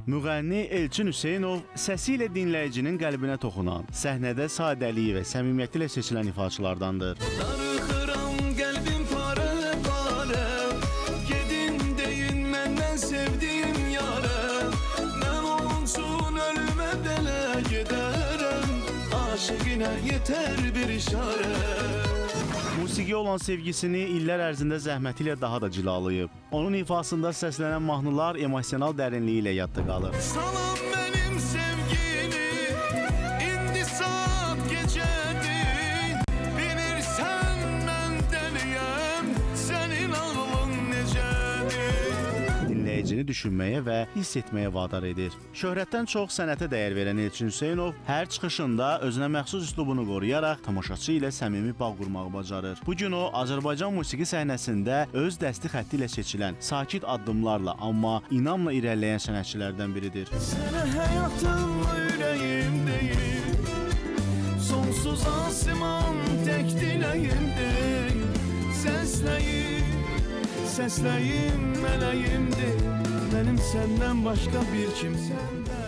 Müğənni Elçin Hüseynov səsi ilə dinləyicinin qəlbinə toxunan, səhnədə sadəliyi və səmimiyyəti ilə seçilən ifaçılardandır. Darıxıram qəlbim parə parə, gedin deyin məndən sevdiyim yarə. Mən onun üçün ölümə belə gedərəm, aşığına yetər bir işarə. Musiqiyə olan sevgisini illər ərzində zəhməti ilə daha da cilalayıb. Onun ifasında səslənən mahnılar emosional dərinliyi ilə yadda qalır. Salam mənim sevgili, indi saat gecədir. Bilirsən mən dəliyəm, sənin ağlın necədir? Dinləyicini düşünməyə və hiss etməyə vadar edir. Şöhrətdən çox sənətə dəyər verən Elçin Hüseynov hər çıxışında özünə məxsus üslubunu qoruyaraq tamaşaçı ilə səmimi bağ qurmağı bacarır. Bu gün o, Azərbaycan musiqi səhnəsində öz dəsti xətti ilə seçilən, sakit addımlarla, amma inamla irəliləyən sənətçilərdən biridir. Sənə həyatımla ürəyim deyil, sonsuz asiman tək diləyimdir. Səsləyim mələyimdir, mənim səndən başqa bir kimsəndə